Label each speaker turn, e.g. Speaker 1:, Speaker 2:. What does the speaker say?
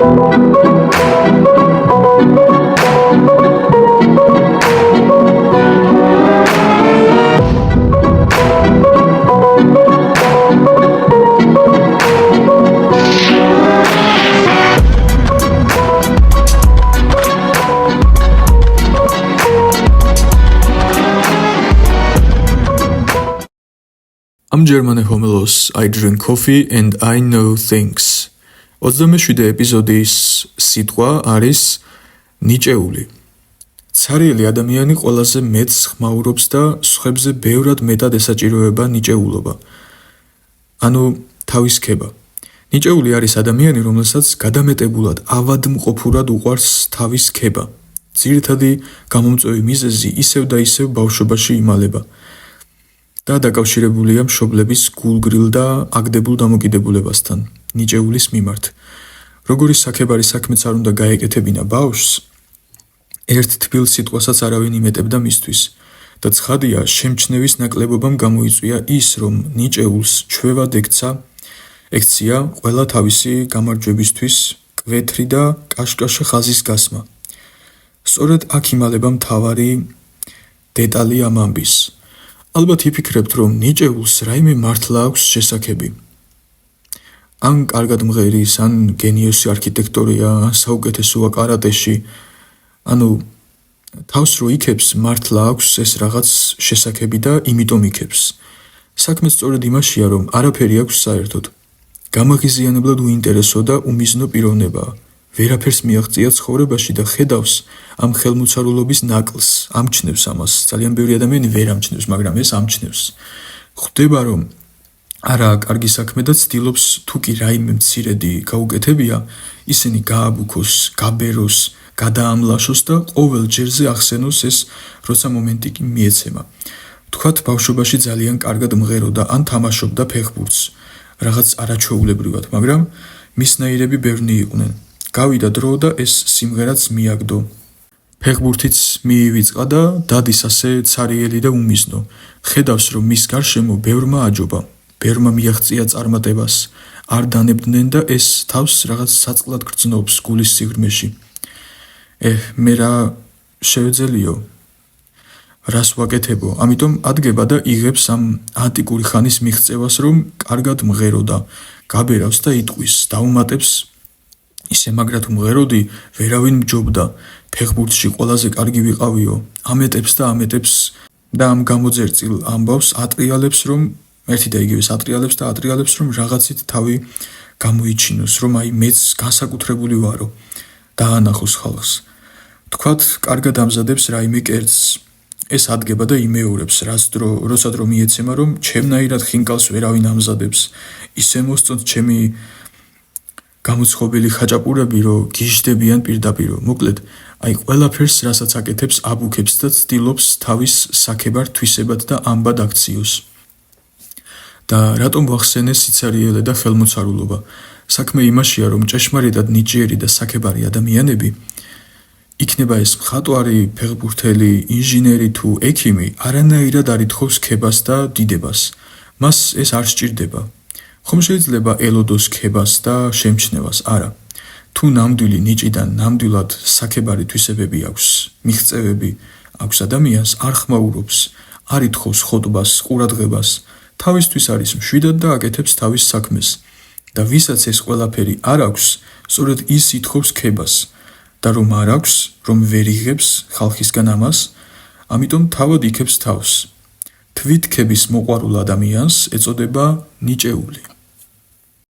Speaker 1: I'm German homelos, I drink coffee and I know things. 27 ეპიზოდის სიტყვა არის ნიჭეული. ცარიელი ადამიანი ყველაზე მეტს ხმაურობს და სხვებზე ბევრად მეტად ესაჭიროება ნიჭეულობა. ანუ თავის ქება. ნიჭეული არის ადამიანი, რომელსაც გადამეტებულად ავადმყოფურად უყვარს თავის ქება. ძირითადი გამომწვევი მიზეზი ისევ და ისევ ბავშვობაში იმალება. და დაკავშირებულია მშობლების გულგრილ და აგდებულ დამოკიდებულებასთან, ნიჭეულის მიმართ. როგორი საქებარი საქმეც არ უნდა გაეკეთებინა ბავშვს, ერთ თბილ სიტყვასაც არავინ იმეტებდა მისთვის. და ცხადია, შემჩნევის ნაკლებობამ გამოიწვია ის, რომ ნიჭეულს ჩვევად ექცია ყველა თავისი გამარჯვებისთვის კვეთრი და კაშკაშა ხაზის გასმა. სწორედ აქ იმალება მთავარი დეტალი ამ ამბის. ალბათ იფიქრებთ, რომ ნიჭეულს რაიმე მართლა აქვს შესაქები. ან კარგად მღერის, ან გენიოსი არქიტექტორია, ან საუკეთესოა კარატეში. ანუ თავს რო იქებს, მართლა აქვს ეს რაღაც შესაქები და იმიტომ იქებს. საქმე სწორედ იმაშია, რომ არაფერი აქვს საერთოდ. გამაღიზიანებლად უინტერესო და უმიზნო პიროვნებაა. ვერაფერს მიაღწია ცხოვრებაში და ხედავს ამ ხელმოცარულობის ნაკლს, ამჩნევს ამას. ძალიან ბევრი ადამიანი ვერ ამჩნევს, მაგრამ ეს ამჩნევს. ხვდება, რომ არაა კარგი საქმე და ცდილობს თუ კი რაიმე მცირედი გაუკეთებია, ისინი გააბუქოს, გაბეროს, გადაამლაშოს და ყოველ ჯერზე ახსენოს ეს, როცა მომენტი კი მიეცემა. თქვათ, ბავშვობაში ძალიან კარგად მღეროდა ან თამაშობდა ფეხბურთს, რაღაც არაჩვეულებრივად, მაგრამ მისნაირები ბევრნი იყვნენ. გავიდა დრო და ეს სიმღერაც მიაგდო. ფეხბურთიც მიივიწყა და დადის ასე ცარიელი და უმიზნო. ხედავს, რომ მის გარშემო ბევრმა აჯობა, ბევრმა მიაღწია წარმატებას, არ დანებდნენ და ეს თავს რაღაც საწყლად გრძნობს გულის სიღრმეში. მე რა შევეძელიო? რას ვაკეთებო? ამიტომ ადგება და იღებს ამ ანტიკური ხანის მიღწევას, რომ კარგად მღეროდა, გაბერავს და იტყვის, დაუმატებს ისე მაგრად მღეროდი, ვერავინ მჯობდა, ფეხბურთში ყველაზე კარგი ვიყავიო, ამეტებს და ამ გამოძერწილ ამბავს ატრიალებს, რომ ერთი და იგივეს ატრიალებს, რომ რაღაცით თავი გამოიჩინოს, რომ აი მეც განსაკუთრებული ვარო, დაანახოს ხალხს. თქვათ, კარგად ამზადებს რაიმე კერძს, ეს ადგება და იმეორებს, როცა დრო მიეცემა, რომ ჩემნაირად ხინკალს ვერავინ ამზადებს, ისე მოსწონთ ჩემი გამოცხობილი ხაჭაპურები, რომ გიჟდებიან პირდაპირ. მოკლედ, აი ყველაფერს, რასაც აკეთებს, აბუქებს და ცდილობს თავის საქებარ თვისებად და ამბად აქციოს. და რატომ ვახსენე სიცარიელე და ხელმოცარულობა? საქმე იმაშია, რომ ჭეშმარიტად ნიჭიერი და საქებარი ადამიანები, იქნება ეს მხატვარი, ფეხბურთელი, ინჟინერი თუ ექიმი, არანაირად არ ითხოვს ქებას და დიდებას. მას ეს არ სჭირდება. ხომ შეიძლება ელოდოს ქებას და შემჩნევას? არა. თუ ნამდვილი ნიჭიდან ნამდვილად საქებარი თვისებები აქვს, მიღწევები აქვს ადამიანს, არ ხმაურობს, არ ითხოვს ხოტბას, ყურადღებას, თავისთვის არის მშვიდად და აკეთებს თავის საქმეს. და ვისაც ეს ყველაფერი არ აქვს, სწორედ ის ითხოვს ქებას. და რომ არ აქვს, რომ ვერ იღებს ხალხისგან ამას, ამიტომ თავად იქებს თავს. თვითქების მოყვარულ ადამიანს ეწოდება ნიჭეული.